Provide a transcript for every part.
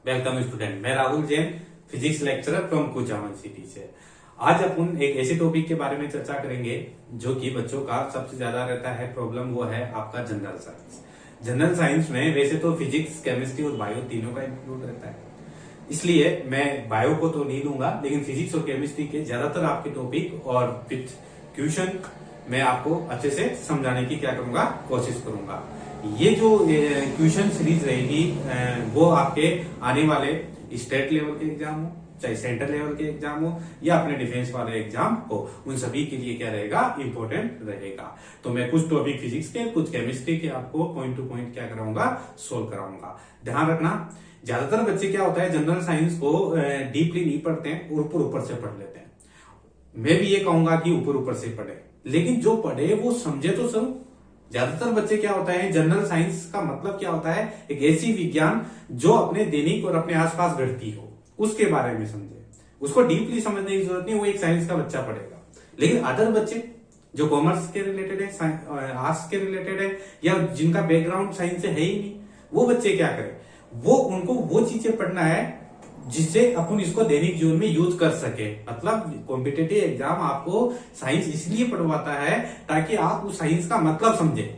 Welcome student, मैं Rahul Jain, physics lecturer from Kuchaman city से। आज अपन एक ऐसे टॉपिक के बारे में चर्चा करेंगे जो कि बच्चों का सबसे ज्यादा रहता है प्रॉब्लम, वो है आपका जनरल साइंस। जनरल साइंस में वैसे तो फिजिक्स, केमिस्ट्री और बायो तीनों का इंक्लूड रहता है, इसलिए मैं बायो को तो नहीं लूंगा, लेकिन फिजिक्स और केमिस्ट्री के ज्यादातर आपके टॉपिक और विथ क्वेश्चन मैं आपको अच्छे से समझाने की क्या करूंगा, कोशिश करूंगा। ये जो क्वेश्चन सीरीज रहेगी वो आपके आने वाले स्टेट लेवल के एग्जाम हो, चाहे सेंटर लेवल के एग्जाम हो या अपने डिफेंस वाले एग्जाम हो, उन सभी के लिए क्या रहेगा, इंपॉर्टेंट रहेगा। तो मैं कुछ टॉपिक फिजिक्स के, कुछ केमिस्ट्री के आपको पॉइंट टू पॉइंट क्या कराऊंगा, सोल्व कराऊंगा। ध्यान रखना, ज्यादातर बच्चे क्या होता है, जनरल साइंस को डीपली नहीं पढ़ते हैं और ऊपर ऊपर से पढ़ लेते हैं। मैं भी ये कहूंगा कि ऊपर ऊपर से पढ़े, लेकिन जो पढ़े वो समझे तो सब। ज्यादातर बच्चे क्या होता है, जनरल साइंस का मतलब क्या होता है, एक ऐसी विज्ञान जो अपने दैनिक और अपने आसपास घटती हो उसके बारे में समझे। उसको डीपली समझने की जरूरत नहीं, वो एक साइंस का बच्चा पढ़ेगा। लेकिन अदर बच्चे जो कॉमर्स के रिलेटेड है, आर्ट्स के रिलेटेड है, या जिनका बैकग्राउंड साइंस से है ही नहीं, वो बच्चे क्या करें, वो उनको वो चीजें पढ़ना है जिससे अपन इसको दैनिक जीवन में यूज कर सके। मतलब कॉम्पिटिटिव एग्जाम आपको साइंस इसलिए पढ़वाता है ताकि आप उस साइंस का मतलब समझे।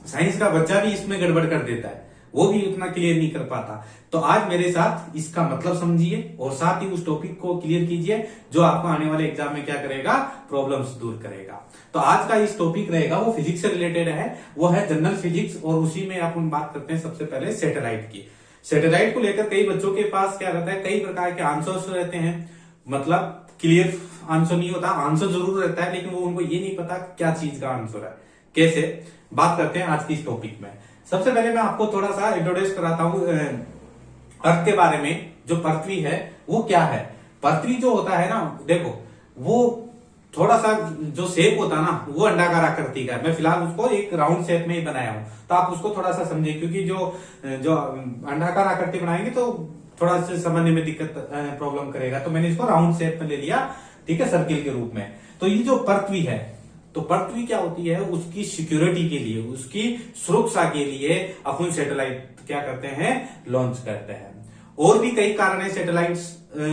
साइंस का बच्चा भी इसमें गड़बड़ कर देता है, वो भी उतना क्लियर नहीं कर पाता। तो आज मेरे साथ इसका मतलब समझिए और साथ ही उस टॉपिक को क्लियर कीजिए जो आपको आने वाले एग्जाम में क्या करेगा, प्रॉब्लम्स दूर करेगा। तो आज का इस टॉपिक रहेगा वो फिजिक्स से रिलेटेड है, वो है जनरल फिजिक्स, और उसी में अपन बात करते हैं सबसे पहले सैटेलाइट की। सैटेलाइट को लेकर कई बच्चों के पास क्या रहता है, कई प्रकार के आंसर्स रहते हैं। मतलब क्लियर आंसर नहीं होता, आंसर जरूर रहता है, लेकिन वो उनको ये नहीं पता क्या चीज का आंसर है। कैसे, बात करते हैं आज की इस टॉपिक में। सबसे पहले मैं आपको थोड़ा सा इंट्रोड्यूस कराता हूं अर्थ के बारे में। जो पृथ्वी है वो क्या है। पृथ्वी जो होता है ना, देखो वो थोड़ा सा जो शेप होता है ना, वो अंडाकार आकृति का है। मैं फिलहाल उसको एक राउंड शेप में ही बनाया हूं, तो आप उसको थोड़ा सा समझे, क्योंकि जो अंडाकार आकृति बनाएंगे तो थोड़ा सा समझने में दिक्कत प्रॉब्लम करेगा। तो मैंने इसको राउंड शेप में ले लिया, ठीक है, सर्किल के रूप में। तो ये जो पृथ्वी है, तो पृथ्वी क्या होती है, उसकी सिक्योरिटी के लिए, उसकी सुरक्षा के लिए अपन सैटेलाइट क्या करते हैं, लॉन्च करते हैं। और भी कई कारण है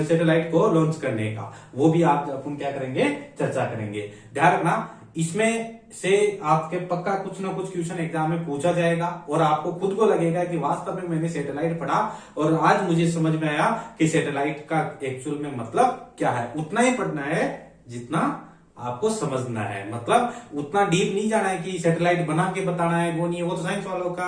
सैटेलाइट को लॉन्च करने का, वो भी आप अपन क्या करेंगे, चर्चा करेंगे। ध्यान रखना, इसमें से आपके पक्का कुछ ना कुछ क्वेश्चन एग्जाम में पूछा जाएगा और आपको खुद को लगेगा कि वास्तव में मैंने सैटेलाइट पढ़ा और आज मुझे समझ में आया कि सैटेलाइट का एक्चुअल में मतलब क्या है। उतना ही पढ़ना है जितना आपको समझना है, मतलब उतना डीप नहीं जाना है कि सैटेलाइट बना के बताना है, वो नहीं, वो तो साइंस वालों का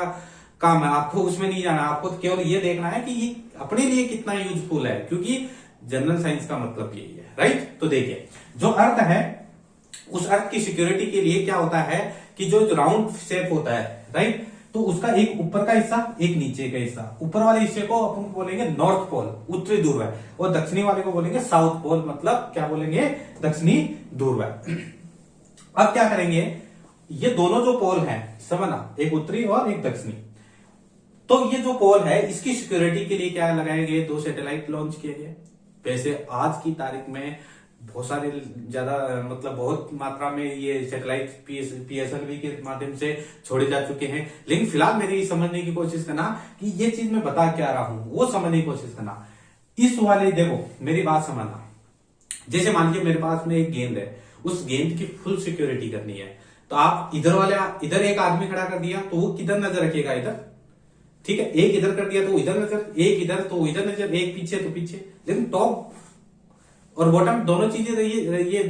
काम है, आपको उसमें नहीं जाना। आपको केवल ये देखना है कि ये अपने लिए कितना यूजफुल है, क्योंकि जनरल साइंस का मतलब यही है, राइट। तो देखिए, जो अर्थ है, उस अर्थ की सिक्योरिटी के लिए क्या होता है कि जो राउंड शेप होता है, राइट, तो उसका एक ऊपर का हिस्सा, एक नीचे का हिस्सा। ऊपर वाले हिस्से को अपन बोलेंगे नॉर्थ पोल, उत्तरी ध्रुव है, और दक्षिणी वाले को बोलेंगे साउथ पोल, मतलब क्या बोलेंगे, दक्षिणी ध्रुव है। अब क्या करेंगे, ये दोनों जो पोल हैं, समझना, एक उत्तरी और एक दक्षिणी, तो ये जो पोल है इसकी सिक्योरिटी के लिए क्या लगाए गए, 2 सैटेलाइट लॉन्च किए गए। वैसे आज की तारीख में बहुत सारे ज्यादा, मतलब बहुत मात्रा में ये सैटेलाइट पीएसएलवी के माध्यम से छोड़े जा चुके हैं, लेकिन फिलहाल मेरी समझने की कोशिश करना कि ये चीज मैं बता क्या रहा हूं, वो समझने की कोशिश करना। इस वाले, देखो मेरी बात समझना, जैसे मान लीजिए मेरे पास में एक गेंद है, उस गेंद की फुल सिक्योरिटी करनी है, तो आप इधर एक आदमी खड़ा कर दिया तो वो किधर नजर रखेगा, इधर, ठीक है। एक इधर कर दिया तो इधर नजर, एक इधर तो इधर नजर, एक पीछे तो पीछे। लेकिन टॉप और बॉटम दोनों चीजें ये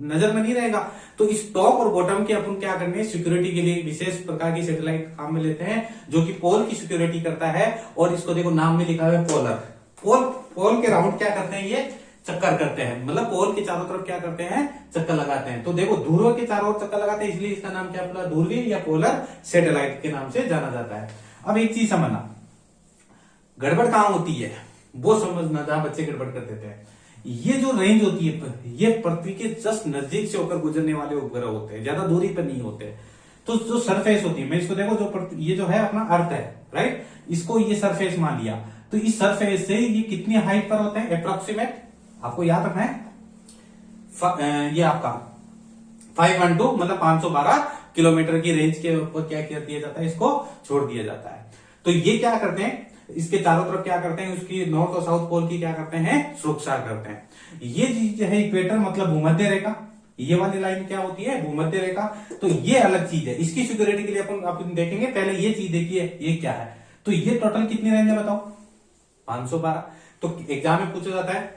नजर में नहीं रहेगा। तो इस टॉप और बॉटम के अपन क्या करने, सिक्योरिटी के लिए विशेष प्रकार की सैटेलाइट काम में लेते हैं, जो कि पोल की सिक्योरिटी करता है। और इसको देखो नाम में लिखा हुआ है पोलर। पोल के राउंड क्या करते हैं, ये चक्कर करते हैं, मतलब पोल के चारों तरफ क्या करते हैं, चक्कर लगाते हैं। तो देखो ध्रुव के चारों ओर चक्कर लगाते हैं, इसलिए इसका नाम क्या पड़ा, ध्रुवीय या पोलर सैटेलाइट के नाम से जाना जाता है। अब एक चीज समझना, गड़बड़ कहां होती है वो समझना, जहां बच्चे गड़बड़ कर देते हैं। ये जो रेंज होती है, ये पृथ्वी के जस्ट नजदीक से होकर गुजरने वाले उपग्रह होते हैं, ज्यादा दूरी पर नहीं होते। तो जो सरफेस होती है, मैं इसको देखो, ये जो है अपना अर्थ है, राइट, इसको ये सरफेस मान लिया, तो इस सरफेस से ये कितनी हाइट पर होते हैं, अप्रोक्सीमेट आपको याद रखना है, ये आपका 512 मतलब 512 किलोमीटर की रेंज के ऊपर क्या कर दिया जाता है, इसको छोड़ दिया जाता है। तो ये क्या करते हैं, इसके चारों तरफ क्या करते हैं, उसकी नॉर्थ और साउथ पोल की क्या करते हैं, सुरक्षा करते हैं। ये चीज है इक्वेटर मतलब भूमध्य रेखा, ये वाली लाइन क्या होती है, भूमध्य रेखा। तो ये अलग चीज है, इसकी सिक्योरिटी के लिए अपन देखेंगे। पहले ये चीज देखिए, ये क्या है, तो ये टोटल कितनी रेंज है बताओ, 512। तो एग्जाम में पूछा जाता है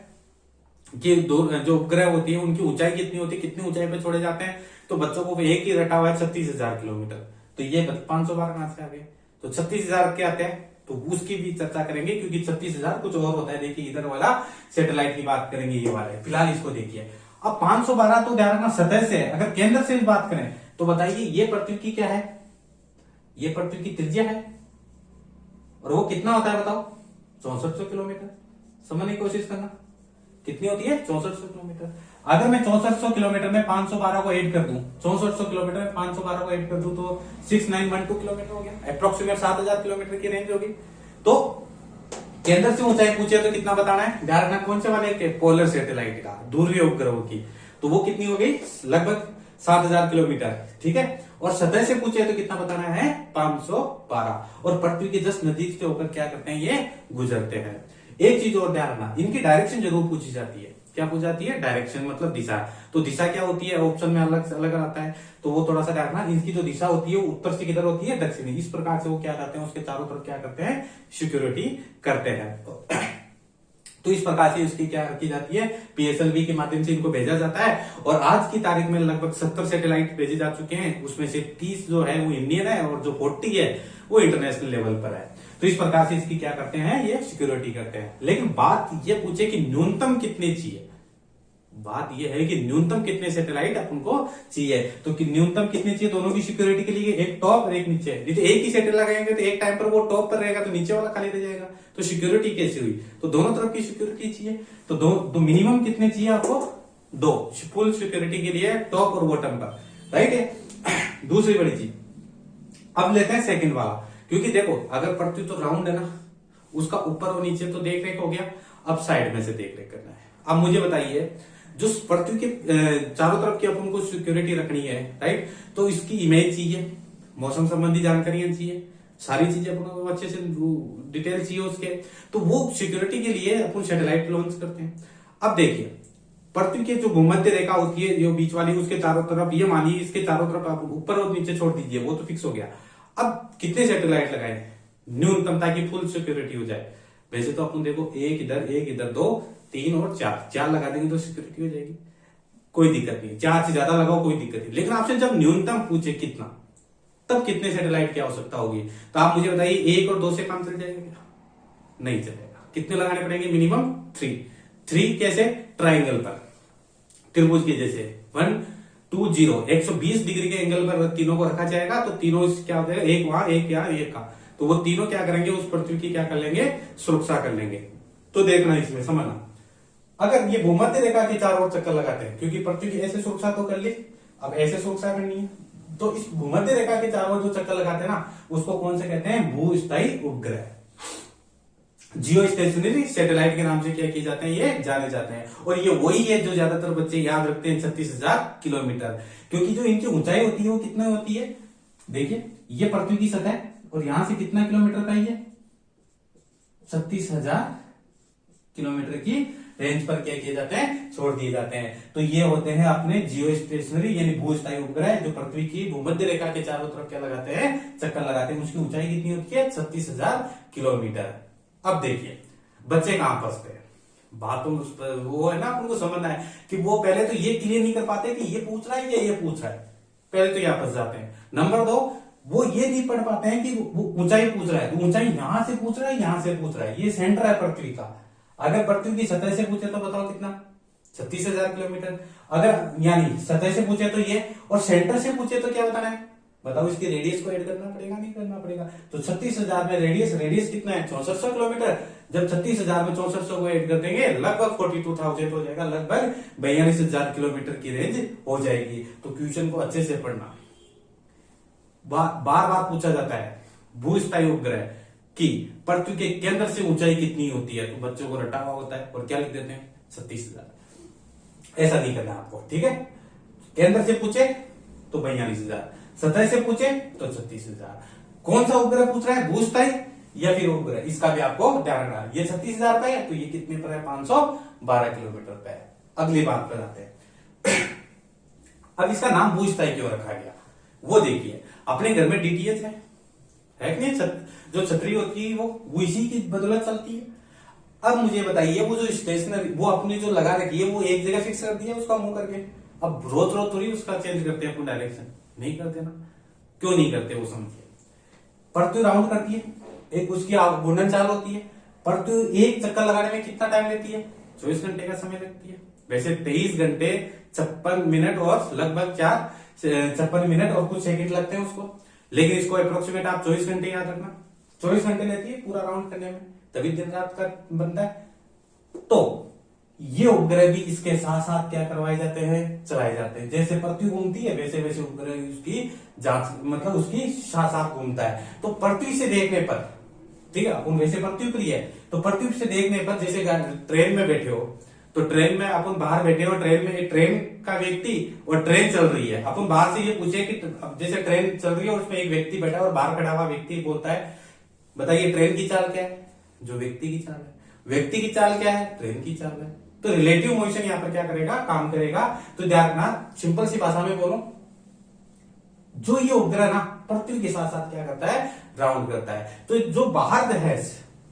कि जो उपग्रह होती है उनकी ऊंचाई कितनी होती है, कितनी ऊंचाई पे छोड़े जाते हैं, तो बच्चों को एक ही रटा हुआ है 36,000 किलोमीटर। तो ये 512 कहां से आ गए, तो 36,000 के आते हैं, तो उसकी भी चर्चा करेंगे, क्योंकि 36,000 कुछ और होता है। देखिए इधर वाला सैटेलाइट की बात करेंगे, ये वाला फिलहाल इसको देखिए। अब 512 तो ध्यान रखना सतह से है, अगर केंद्र से बात करें तो बताइए ये पृथ्वी की क्या है, ये पृथ्वी की त्रिज्या है, और वो कितना होता है बताओ, 6400 किलोमीटर। समझने की कोशिश करना, कितनी होती है, 6400 किलोमीटर। अगर मैं 6400 किलोमीटर में 512 को ऐड कर दूं, 6400 किलोमीटर में 512 को ऐड कर दूं, तो 6912 किलोमीटर हो गया, अप्रोक्सीमेट 7000 किलोमीटर की रेंज होगी। तो केंद्र से ऊंचाई पूछे तो कितना बताना है, ध्यान रखना कौन से वाले के, पोलर सैटेलाइट का, ध्रुवीय उपग्रहों की, तो वो कितनी हो गई, लगभग 7000 किलोमीटर, ठीक है। और सतह से पूछे तो कितना बताना है, 512, और पृथ्वी के जस्ट नजदीक से होकर क्या करते हैं, ये गुजरते हैं। एक चीज और ध्यान रखना, इनकी डायरेक्शन जरूर पूछी जाती है। क्या पूछी जाती है, डायरेक्शन मतलब दिशा। तो दिशा क्या होती है, ऑप्शन में अलग से अलग आता है, तो वो थोड़ा सा ध्यान रखना। इनकी जो दिशा होती है उत्तर से किधर होती है, दक्षिणी। इस प्रकार से वो क्या करते हैं, उसके चारों तरफ क्या करते हैं, सिक्योरिटी करते हैं। तो इस प्रकार से इसकी क्या की जाती है, पीएसएलवी के माध्यम से इनको भेजा जाता है। और आज की तारीख में लगभग 70 सैटेलाइट भेजे जा चुके हैं, उसमें से 30 जो है वो इंडियन है, और जो 40 है वो इंटरनेशनल लेवल पर है। तो इस प्रकार से इसकी क्या करते हैं, ये सिक्योरिटी करते हैं। लेकिन बात ये पूछे कि न्यूनतम कितने चाहिए, बात यह है कि न्यूनतम कितने सैटेलाइट अपन को चाहिए, तो कि न्यूनतम कितने चाहिए दोनों की सिक्योरिटी के लिए, एक टॉप और एक नीचे। तो एक ही सैटेलाइट लगाएंगे तो एक टाइम पर वो टॉप पर रहेगा, तो नीचे वाला खाली रह जाएगा। तो सिक्योरिटी कैसे हुई, तो दोनों तरफ की सिक्योरिटी चाहिए। तो मिनिमम कितने चाहिए आपको, 2 फुल सिक्योरिटी के लिए, टॉप और बॉटम का, राइट है। दूसरी बड़ी चीज अब लेते हैं सेकंड वाला, क्योंकि देखो अगर पृथ्वी तो राउंड है ना, उसका ऊपर और नीचे तो देख रेख हो गया, अब साइड में से देख रेख करना है। अब मुझे बताइए, जो पृथ्वी के चारों तरफ की अपन को सिक्योरिटी रखनी है, राइट, तो इसकी इमेज चाहिए, मौसम संबंधी जानकारियां चाहिए, सारी चीजें अपन को अच्छे से डिटेल चाहिए उसके। तो वो सिक्योरिटी के लिए अपन सैटेलाइट लॉन्च करते हैं। अब देखिए पृथ्वी की जो भूमध्य रेखा होती है, जो बीच वाली, उसके चारों तरफ, ये मानिए इसके चारों तरफ आप ऊपर और नीचे छोड़ दीजिए, वो तो फिक्स हो गया। अब कितने सैटेलाइट लगाए न्यूनतम, ताकि फुल सिक्योरिटी हो जाए। वैसे तो अपन देखो एक इधर 2 3 और 4 लगा देंगे तो सिक्योरिटी हो जाएगी, कोई दिक्कत नहीं। 4 से ज्यादा लगाओ कोई दिक्कत नहीं। लेकिन आपसे जब न्यूनतम पूछे कितना, तब कितने सैटेलाइट की आवश्यकता होगी, तो आप मुझे बताइए 1 और 2 से काम चल जाएगा क्या, नहीं चलेगा। कितने लगाने पड़ेंगे, मिनिमम 3 कैसे, ट्राइंगल पर, त्रिभुज के जैसे 120 120 डिग्री के एंगल पर तीनों को रखा जाएगा। तो तीनों क्या हो जाएगा, एक वहां एक यहाँ एक का, तो वो तीनों क्या करेंगे, उस पृथ्वी की क्या कर लेंगे, सुरक्षा कर लेंगे। तो देखना इसमें समझना, अगर ये भूमध्य रेखा के चारों ओर चक्कर लगाते हैं, क्योंकि पृथ्वी की ऐसे सुरक्षा तो कर ली, अब ऐसे सुरक्षा करनी है, तो इस भूमध्य रेखा के चारों ओर जो चक्कर लगाते हैं ना, उसको कौन से कहते हैं, भूस्थायी उपग्रह, जियो स्टेशनरी सैटेलाइट के नाम से क्या किए जाते हैं, ये जाने जाते हैं। और ये वही है जो ज्यादातर बच्चे याद रखते हैं, 36,000 किलोमीटर, क्योंकि जो इनकी ऊंचाई होती है वो कितना होती है, देखिए ये पृथ्वी की सतह, और यहां से कितना किलोमीटर का, ये 36,000 किलोमीटर की रेंज पर क्या किए जाते हैं, छोड़ दिए जाते हैं। तो ये होते हैं अपने जियो स्टेशनरी यानी भूस्थायी उपग्रह, जो पृथ्वी की भूमध्य रेखा के चारों तरफ क्या लगाते हैं, चक्कर लगाते हैं। उसकी ऊंचाई कितनी होती है, 36,000 किलोमीटर। अब देखिए बच्चे कहां फंसते हैं, बात तो वो है ना, उनको समझना है कि वो पहले तो ये क्लियर नहीं कर पाते कि ये पूछ रहा है या ये पूछ रहा है, पहले तो यहां फंस जाते हैं। नंबर 2, वो ये नहीं पढ़ पाते हैं कि वो ऊंचाई पूछ रहा है, तो ऊंचाई यहां से पूछ रहा है, यहां से पूछ रहा है, ये सेंटर है पृथ्वी का। अगर पृथ्वी की सतह से पूछे तो बताओ कितना, 36,000 किलोमीटर। अगर यानी सतह से पूछे तो ये, और सेंटर से पूछे तो क्या बताना है, बताओ। इसकी रेडियस को ऐड करना पड़ेगा, नहीं करना पड़ेगा। तो 36,000 में रेडियस कितना है, 6400 किलोमीटर। जब 36,000 में 6400 को ऐड कर देंगे, लगभग 42,000 हो जाएगा, लगभग 42,000 किलोमीटर की रेंज हो जाएगी। तो क्वेश्चन को अच्छे से पढ़ना, बार बार पूछा जाता है भूस्थायी उपग्रह की पृथ्वी के केंद्र से ऊंचाई कितनी होती है, तो बच्चों को रटा हुआ होता है और क्या लिख देते हैं, 36,000। ऐसा नहीं करना आपको, ठीक है। केंद्र से पूछे तो 42,000, सतह से पूछे तो 36,000। कौन सा उपग्रह पूछ रहा है, भूस्थायी या फिर उपग्रह, इसका भी आपको ध्यान रखना है। ये 36,000 पे है तो ये कितने पर है, 512 किलोमीटर पे है। अगली बात पर आते हैं। अब इसका नाम भूस्थाई क्यों रखा गया वो देखिए। अपने घर में डीटीएच है कि नहीं, जो छतरी होती है वो इसी की बदौलत चलती है। अब मुझे बताइए वो जो स्टेशनरी वो अपनी जो लगा रखी है वो एक जगह फिक्स कर दिया उसका मुंह करके, अब रोज रोज थोड़ी उसका चेंज करते हैं अपन डायरेक्शन, नहीं करते ना। क्यों नहीं करते वो समझिए। पृथ्वी राउंड करती है, एक उसकी घूर्णन चाल होती है। पृथ्वी एक चक्कर लगाने में कितना टाइम लेती है, 24 घंटे का समय लगती है। वैसे 23 घंटे 56 मिनट और लगभग 56 मिनट और कुछ सेकंड लगते हैं उसको, लेकिन इसको अप्रोक्सीमेट आप 24 घंटे याद रखना। 24 घंटे लेती है पूरा राउंड करने में, तभी दिन रात का बनता है। तो ये उपग्रह भी इसके साथ साथ क्या करवाए जाते हैं, चलाए जाते हैं। जैसे पृथ्वी घूमती है वैसे वैसे उपग्रह उसकी जांच, मतलब उसकी साथ साथ घूमता है। तो पृथ्वी से देखने पर, ठीक है, अपन वैसे पृथ्वी पर ही है, तो पृथ्वी से देखने पर जैसे ट्रेन में बैठे हो, तो ट्रेन में अपन बाहर बैठे हो, ट्रेन में ट्रेन का व्यक्ति और ट्रेन चल रही है। अपन बाहर से ये पूछे कि जैसे ट्रेन चल रही है और उसमें एक व्यक्ति बैठा है और बाहर खड़ा हुआ व्यक्ति बोलता है बताइए ट्रेन की चाल क्या है, जो व्यक्ति की चाल है। व्यक्ति की चाल क्या है, ट्रेन की चाल है। तो रिलेटिव मोशन यहां पर क्या करेगा, काम करेगा। तो ध्यान रखना, सिंपल सी भाषा में बोलो, जो ये उपग्रह ना पृथ्वी के साथ साथ क्या करता है, राउंड करता है। तो जो बाहर है,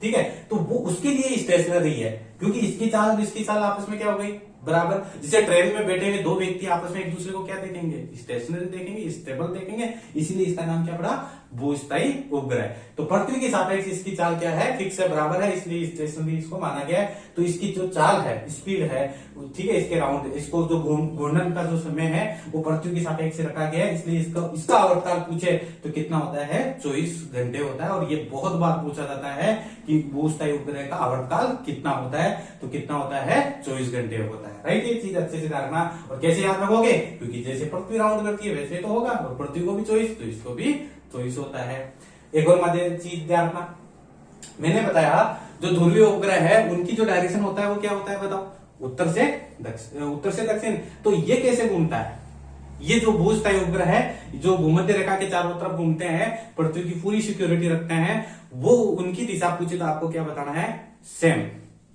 ठीक है, तो वो उसके लिए स्टेशनरी है, क्योंकि इसकी चाल और इसकी चाल आपस में क्या हो गई, बराबर। जैसे ट्रेन में बैठे हुए दो व्यक्ति आपस में एक दूसरे को क्या देखेंगे, स्टेशनरी देखेंगे, स्टेबल देखेंगे, इसीलिए इसका नाम क्या पड़ा, भूस्थायी उपग्रह। तो पृथ्वी के सापेक्ष इसकी चाल क्या है, फिक्स है, बराबर है, इसलिए स्टेशनरी इसको माना गया है। तो इसकी जो चाल है, स्पीड है, ठीक है, इसके राउंड, इसको जो घूर्णन का जो समय है वो पृथ्वी के सापेक्ष से रखा गया है, इसलिए इसका आवर्तकाल पूछे तो कितना होता है, 24 घंटे होता है। और ये बहुत बार पूछा जाता है कि भूस्थायी उपग्रह का आवर्तकाल कितना होता है, तो कितना होता है, 24 घंटे होता है। राइट, ये चीज अच्छे से रखना। और कैसे याद रखोगे, क्योंकि जैसे पृथ्वी राउंड करती है वैसे तो होगा, और पृथ्वी को भी 24 तो इसको भी 24 होता है। एक और मजे चीज ध्यान रखना, मैंने बताया जो ध्रुवीय उपग्रह है उनकी जो डायरेक्शन होता है वो क्या होता है बताओ, उत्तर से दक्षिण। तो ये कैसे घूमता है, ये जो भूस्थायी उपग्रह है जो भूमध्य रेखा के चारों तरफ घूमते हैं, पृथ्वी की पूरी सिक्योरिटी रखते हैं, वो उनकी दिशा पूछे तो आपको क्या बताना है, सेम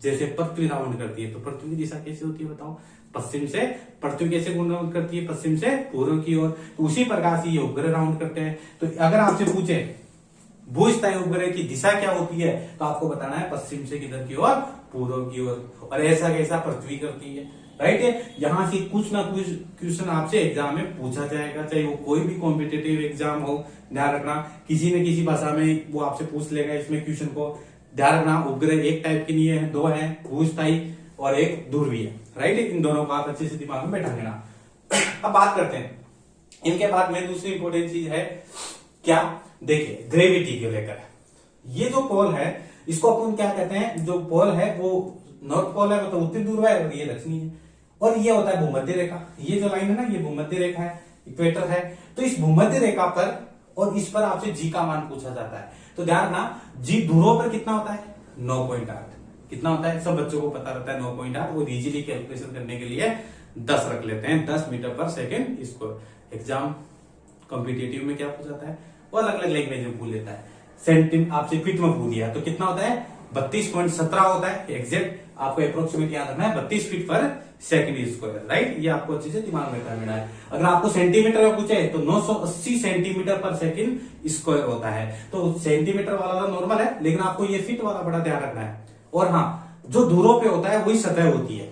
जैसे पृथ्वी राउंड करती है। तो पृथ्वी की दिशा कैसे होती है बताओ, पश्चिम से। पृथ्वी कैसे राउंड करती है, पश्चिम से पूर्व की ओर। तो उसी प्रकार से ये उपग्रह राउंड करते हैं। तो अगर आपसे पूछे भूस्थायी उपग्रह की दिशा क्या होती है, तो आपको बताना है पश्चिम से किधर की ओर, पूर्व की ओर। और ऐसा कैसा पृथ्वी करती है। राइट है, यहां से कुछ ना कुछ क्वेश्चन आपसे एग्जाम में पूछा जाएगा, चाहे वो कोई भी कॉम्पिटेटिव एग्जाम हो। ध्यान रखना, किसी न किसी भाषा में वो आपसे पूछ लेगा इसमें क्वेश्चन को। ध्यान रखना, उपग्रह एक टाइप के नहीं है, दो है, भूस्थायी और एक ध्रुवीय। राइट, इन दोनों को आप अच्छे से दिमाग में बैठा लेना। अब बात करते हैं इनके बाद में दूसरी इंपॉर्टेंट चीज है क्या, देखिए ग्रेविटी को लेकर। ये जो पोल है इसको अपन क्या कहते हैं, जो पोल है वो नॉर्थ पोल है, मतलब उत्तरी ध्रुव है, और ये दक्षिणी है। और ये होता है भूमध्य रेखा, ये जो लाइन है ना ये भूमध्य रेखा है, इक्वेटर है। तो इस भूमध्य रेखा पर और इस पर आपसे जी का मान पूछा जाता है। तो ध्यान रखना, जी ध्रुवों पर कितना होता है, 9.8। कितना होता है, सब बच्चों को पता रहता है 9.8। वो इजीली कैलकुलेशन करने के लिए 10 रख लेते हैं, 10 मीटर पर सेकेंड। इसको एग्जाम कॉम्पिटेटिव में क्या पूछा जाता है, वो अलग अलग लैंग्वेज में पूछ लेता है। सेंटीमीटर आपसे फीट में पूछ दिया तो कितना होता है, 32.17 होता है एग्जैक्ट। आपको अप्रोक्सीमेट याद रखना है, 32 फीट पर सेकंड स्क्वायर। राइट, ये आपको अच्छे से दिमाग में करना है। अगर आपको सेंटीमीटर में पूछे तो 980 सेंटीमीटर पर सेकंड स्क्वायर होता है। तो सेंटीमीटर वाला तो नॉर्मल है, लेकिन आपको ये फीट वाला बड़ा ध्यान रखना है। और हाँ, जो दूरों पे होता है वही सतह होती है,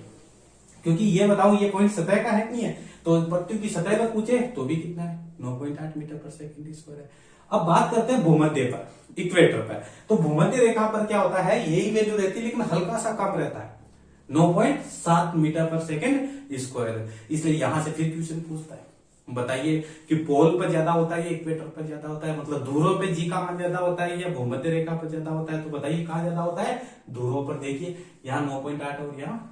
क्योंकि ये बताओ ये पॉइंट सतह का है नहीं है। तो पृथ्वी की सतह पर पूछे तो भी कितना है, 9.8 मीटर पर सेकंड स्क्वायर है। अब बात करते हैं भूमध्य पर, इक्वेटर पर। तो भूमध्य रेखा पर क्या होता है, यही वैल्यू रहती है, लेकिन हल्का सा कम रहता है, 9.7 मीटर पर सेकंड स्क्वायर। इसलिए यहां से फिर क्वेश्चन पूछता है, बताइए कि पोल पर ज्यादा होता है या इक्वेटर पर ज्यादा होता है, मतलब ध्रुवों पे जी का मान ज्यादा होता है या भूमध्य रेखा पर ज्यादा होता है। तो बताइए कहां ज्यादा होता है, ध्रुवों पर। देखिए यहाँ 9.8 और यहाँ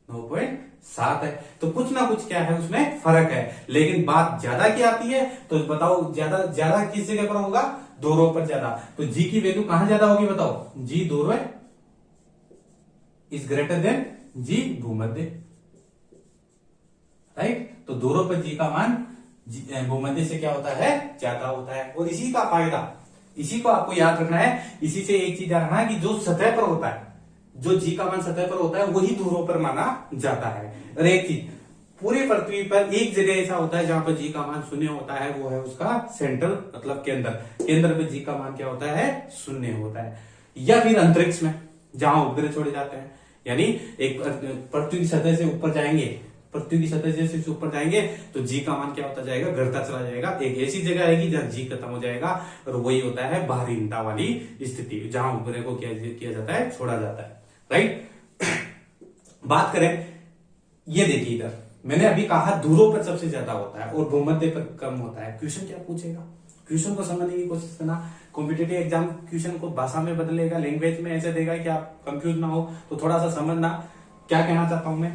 9.7 है, तो कुछ ना कुछ क्या है उसमें फर्क है। लेकिन बात ज्यादा की आती है तो बताओ ज्यादा किस जगह पर होगा, ध्रुवों पर ज्यादा। तो जी की वैल्यू कहां ज्यादा होगी बताओ, जी ध्रुव इज ग्रेटर देन जी भूमध्य। राइट, तो ध्रुवों पर जी का मान भूमध्य से क्या होता है, ज्यादा होता है। और इसी का फायदा इसी को आपको याद रखना है। इसी से एक चीज याद रखना है कि जो सतह पर होता है, जो जी का मान सतह पर होता है वही ध्रुवों पर माना जाता है। और एक चीज, पूरी पृथ्वी पर एक जगह ऐसा होता है जहां पर जी का मान शून्य होता है, वो है उसका सेंट्रल मतलब केंद्र पे जी का मान क्या होता है, शून्य होता है। या फिर अंतरिक्ष में जहां उपग्रह छोड़े जाते हैं, यानी एक पृथ्वी की सतह से ऊपर जाएंगे, पृथ्वी की सतह से ऊपर जाएंगे तो जी का मान क्या होता जाएगा, घटता चला जाएगा। एक ऐसी जगह आएगी जहां जी खत्म हो जाएगा, और वही होता है बाहरीनता वाली स्थिति, जहां उपग्रह को किया जाता है, छोड़ा जाता है। राइट। बात करें, ये देखिए इधर मैंने अभी कहा ध्रुवों पर सबसे ज्यादा होता है और भूमध्य पर कम होता है। क्वेश्चन क्या पूछेगा, क्वेश्चन को समझने की कोशिश करना। कॉम्पिटिटिव एग्जाम क्वेश्चन को भाषा में बदलेगा, लैंग्वेज में ऐसे देगा कि आप कंफ्यूज ना हो, तो थोड़ा सा समझना क्या कहना चाहता हूं मैं।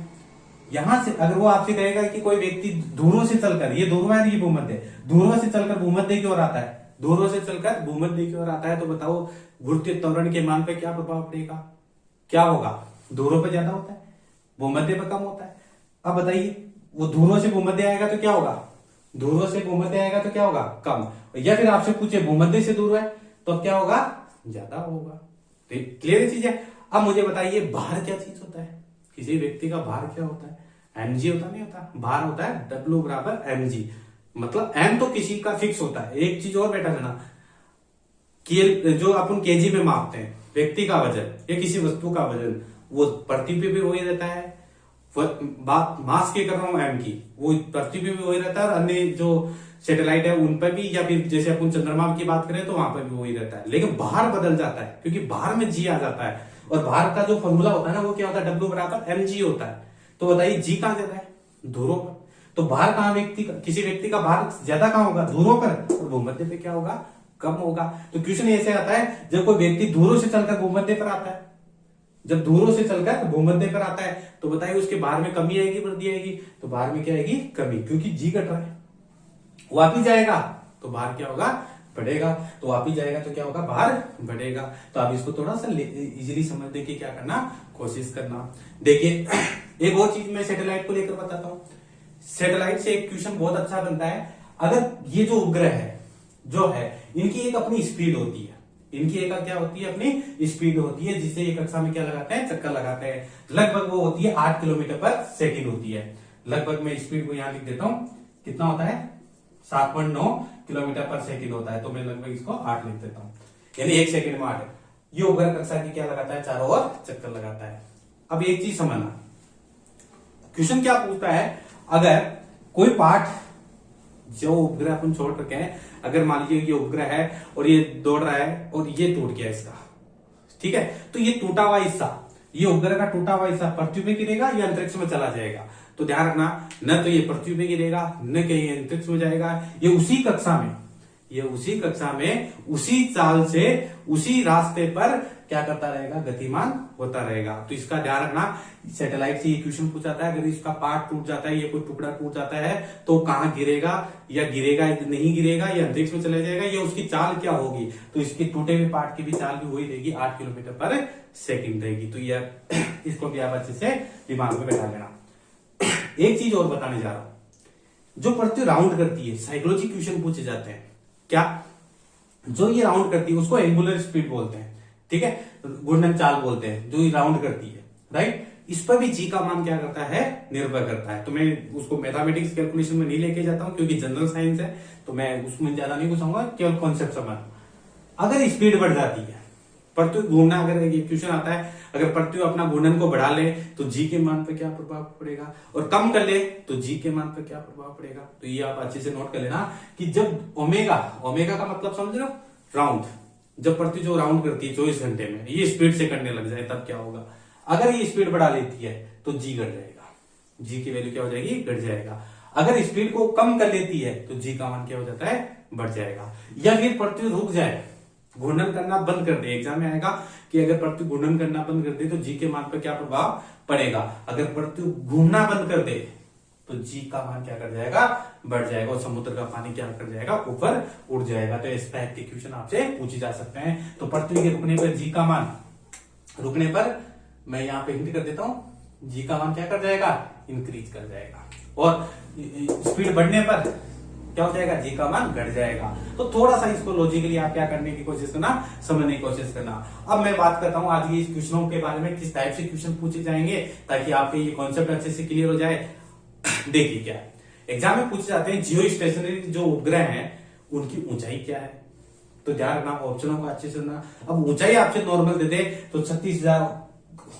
यहां से अगर वो आपसे कहेगा कि कोई व्यक्ति ध्रुवों से चलकर, ये ध्रुव है ये भूमध्य, ध्रुवों से चलकर भूमध्य की ओर आता है, ध्रुवों से चलकर भूमध्य की ओर आता है, तो बताओ गुरुत्वीय त्वरण के मान पे क्या प्रभाव पड़ेगा, क्या होगा, ध्रुवों पे ज्यादा होता है, भूमध्य पे कम होता है। अब बताइए, वो ध्रुवों से भूमध्य आएगा तो क्या होगा, ध्रुवों से भूमध्य आएगा तो क्या होगा, कम। या फिर आपसे पूछे भूमध्य से ध्रुव है तो अब क्या होगा, ज्यादा होगा। तो क्लियर चीज है। अब मुझे बताइए भार क्या चीज होता है, किसी व्यक्ति का भार क्या होता है, mg होता नहीं होता, भार होता है W बराबर mg। मतलब m तो किसी का फिक्स होता है। एक चीज और बेटा लेना, जो अपन केजी में मापते हैं, व्यक्ति का वजन या किसी वस्तु का वजन, वो पृथ्वी पे भी वही रहता है। बात मास की कर रहा हूं एम की, वो पृथ्वी पे भी वही रहता है, और अन्य जो सैटेलाइट है उन पर भी, या फिर जैसे अपन चंद्रमा की बात करें तो वहां पर भी वही रहता है। लेकिन भार बदल जाता है, क्योंकि भार में जी आ जाता है, और भार का जो फॉर्मूला होता है ना, वो क्या होता है, डब्ल्यू बराबर mg होता है। तो बताइए जी कहां ज्यादा है, ध्रुवों पर। तो भार कहां किसी व्यक्ति का भार ज्यादा कहां होगा, ध्रुवों पर, और भूमध्य पे क्या होगा, कम होगा। तो क्वेश्चन ऐसे आता है, जब कोई व्यक्ति ध्रुवों से चलकर भूमध्य पर आता है, जब ध्रुवों से चलकर भूमध्य पर आता है, तो बताइए उसके भार में कमी आएगी वृद्धि आएगी, तो भार में क्या आएगी, कमी, क्योंकि जी घट रहा है। वापिस जाएगा तो भार क्या होगा, बढ़ेगा। तो वापिस जाएगा तो क्या होगा, भार बढ़ेगा। तो आप इसको थोड़ा सा इजीली समझने की क्या करना, कोशिश करना। देखिए एक और चीज मैं सैटेलाइट को लेकर बताता हूं। सैटेलाइट से एक क्वेश्चन बहुत अच्छा बनता है। अगर ये जो उपग्रह है जो है, इनकी एक अपनी स्पीड होती है, इनकी एक क्या होती है, अपनी स्पीड होती है, जिससे एक कक्षा में क्या लगाते हैं, चक्कर लगाते हैं। लगभग वो होती है 8 किलोमीटर पर सेकेंड होती है। लगभग मैं स्पीड को यहां लिख देता हूं, कितना होता है, 7.9 किलोमीटर पर सेकेंड होता है। तो मैं लगभग इसको 8 लिख देता हूं, यानी 1 सेकेंड में 8। ये उपग्रह कक्षा की क्या लगाता है, चारों ओर चक्कर लगाता है। अब एक चीज समझना, क्वेश्चन क्या पूछता है, अगर कोई पार्ट जो उपग्रह अपन छोड़ रखे हैं, अगर मान लीजिए ये उपग्रह है और ये दौड़ रहा है और ये टूट गया इसका, ठीक है, तो ये टूटा हुआ हिस्सा, ये उपग्रह का टूटा हुआ हिस्सा पृथ्वी पे गिरेगा या अंतरिक्ष में चला जाएगा। तो ध्यान रखना, न तो ये पृथ्वी पे गिरेगा, न कहीं अंतरिक्ष में जाएगा, ये उसी कक्षा में उसी चाल से उसी रास्ते पर क्या करता रहेगा, गतिमान होता रहेगा। तो इसका ध्यान रखना। सैटेलाइट से ये क्वेश्चन पूछाता है, अगर इसका पार्ट टूट जाता है, ये कोई टुकड़ा टूट जाता है, तो कहां गिरेगा, या गिरेगा नहीं गिरेगा, या अंतरिक्ष में चला जाएगा, या उसकी चाल क्या होगी। तो इसके टूटे हुए पार्ट की भी चाल भी वही रहेगी, 8 किलोमीटर पर सेकेंड रहेगी। तो यह इसको भी आप अच्छे से दिमाग में बैठा लेना। एक चीज और बताने जा रहा हूं, जो पृथ्वी राउंड करती है, साइकोलॉजी क्वेश्चन पूछे जाते हैं, क्या जो ये राउंड करती है उसको एंगुलर स्पीड बोलते हैं, ठीक है, घूर्णन चाल बोलते हैं, जो ये राउंड करती है, राइट। इस पर भी जी का मान क्या करता है, निर्भर करता है। तो मैं उसको मैथमेटिक्स कैलकुलेशन में नहीं लेके जाता हूं, क्योंकि जनरल साइंस है, तो मैं उसमें ज्यादा नहीं घुसाऊंगा, केवल कॉन्सेप्ट समझ। अगर स्पीड बढ़ जाती है, पृथ्वी घूमना, अगर ये क्वेश्चन आता है, अगर पृथ्वी अपना घूर्णन को बढ़ा ले तो जी के मान पर क्या प्रभाव पड़ेगा, और कम कर ले तो जी के मान पर क्या प्रभाव पड़ेगा। तो ये आप अच्छे से नोट कर लेना कि जब ओमेगा का मतलब समझ रहे हो, राउंड, जब पृथ्वी जो राउंड करती है 24 घंटे में, ये स्पीड से करने लग जाए तब क्या होगा। अगर ये स्पीड बढ़ा लेती है तो जी घट जाएगा, जी की वैल्यू क्या हो जाएगी, घट जाएगा। अगर स्पीड को कम कर लेती है तो जी का मान क्या हो जाता है, बढ़ जाएगा। या फिर पृथ्वी रुक जाए, घूर्णन करना बंद कर दे। एग्जाम में आएगा कि अगर पृथ्वी घूर्णन करना बंद कर दे तो जी के मान पर क्या प्रभाव पड़ेगा। अगर पृथ्वी घूमना बंद कर दे तो जी का मान क्या कर जाएगा, बढ़ जाएगा, और समुद्र का पानी क्या कर जाएगा, ऊपर उड़ जाएगा। तो इस टाइप के क्वेश्चन आपसे पूछे जा सकते हैं। तो पृथ्वी के रुकने पर जी का मान, रुकने पर मैं यहाँ पे हिंट कर देता हूं, जी का मान क्या कर जाएगा, इंक्रीज कर जाएगा। और स्पीड बढ़ने पर क्या हो जाएगा, जी का मान घट जाएगा। तो थोड़ा सा इसको लॉजिकली आप क्या करने की कोशिश करना, समझने की कोशिश करना। अब मैं बात करता हूं आज ये इस क्वेश्चनों के बारे में, किस टाइप से क्वेश्चन पूछे जाएंगे ताकि आपके ये कॉन्सेप्ट अच्छे से क्लियर हो जाए। देखिए क्या एग्जाम में पूछे जाते हैं, जियो स्टेशनरी जो उपग्रह हैं उनकी ऊंचाई क्या है। तो ध्यान रखना, ऑप्शनों को अच्छे से सुनना। अब ऊंचाई आपसे नॉर्मल दे दे तो 36,000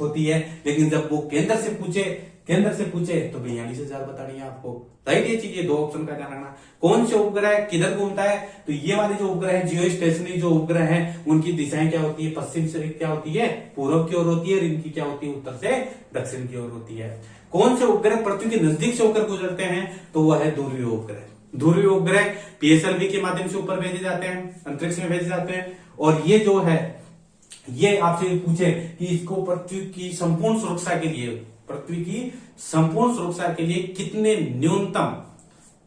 होती है, लेकिन जब वो केंद्र से पूछे तो 42,000 बतानी है आपको। राइट, ये चीज, ये दो ऑप्शन का ध्यान रखना। कौन से उपग्रह किधर घूमता है, तो ये वाले जो उपग्रह है, जियो स्टेशनरी जो उपग्रह है, उनकी दिशाएं क्या होती है, पश्चिम से क्या होती है, पूर्व की ओर होती है, और इनकी क्या होती है, उत्तर से दक्षिण की ओर होती है। कौन से उपग्रह पृथ्वी के नजदीक से होकर गुजरते हैं, तो वह है ध्रुवीय उपग्रह। ध्रुवीय उपग्रह पीएसएलवी के माध्यम से ऊपर भेजे जाते हैं, अंतरिक्ष में भेजे जाते हैं। और ये जो है, ये आपसे पूछे कि इसको पृथ्वी की संपूर्ण सुरक्षा के लिए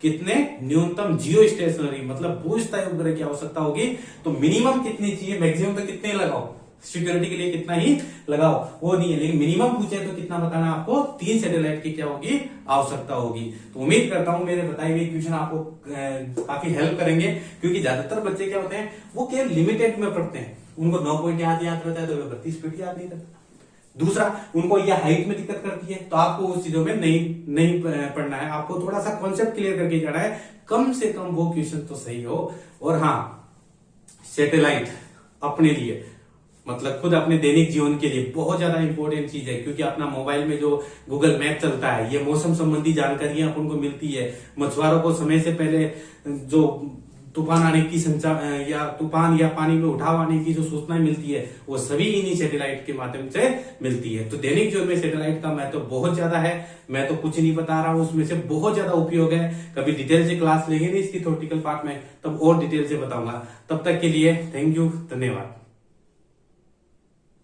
कितने न्यूनतम जियो स्टेशनरी मतलब भूस्थायी उपग्रह की आवश्यकता होगी, तो मिनिमम कितनी चाहिए, मैक्सिमम तो कितने लगाओ, सिक्योरिटी के लिए कितना ही लगाओ वो नहीं है, लेकिन मिनिमम पूछे तो कितना बताना आपको, 3 सैटेलाइट की क्या होगी, आवश्यकता होगी। तो उम्मीद करता हूं मेरे बताए हुए क्वेश्चन आपको काफी हेल्प करेंगे, क्योंकि ज्यादातर बच्चे क्या होते हैं, वो केवल लिमिटेड में पढ़ते हैं, उनको 9 पॉइंट याद रहता है, तो 32 फीट याद नहीं रहता। दूसरा, उनको यह हाइट में दिक्कत करती है, तो आपको उस चीजों में नहीं पढ़ना है, आपको थोड़ा सा कॉन्सेप्ट क्लियर करके जाना है, कम से कम वो क्वेश्चन तो सही हो। और हाँ, सैटेलाइट अपने लिए मतलब खुद अपने दैनिक जीवन के लिए बहुत ज्यादा इंपॉर्टेंट चीज है, क्योंकि अपना मोबाइल में जो गूगल मैप चलता है, ये मौसम संबंधी जानकारियां अपन को मिलती है। मछुआरों को समय से पहले जो तूफान आने की या तूफान या पानी में उठाव आने की जो सूचनाएं मिलती है, वो सभी इन्हीं सैटेलाइट के माध्यम से मिलती है। तो दैनिक जीवन में सैटेलाइट का महत्व बहुत ज्यादा है, मैं तो कुछ नहीं बता रहा हूं, उसमें से बहुत ज्यादा उपयोग है। कभी डिटेल से क्लास लेंगे नहीं इसकी थ्योरेटिकल पार्ट में, तब और डिटेल से बताऊंगा। तब तक के लिए थैंक यू, धन्यवाद।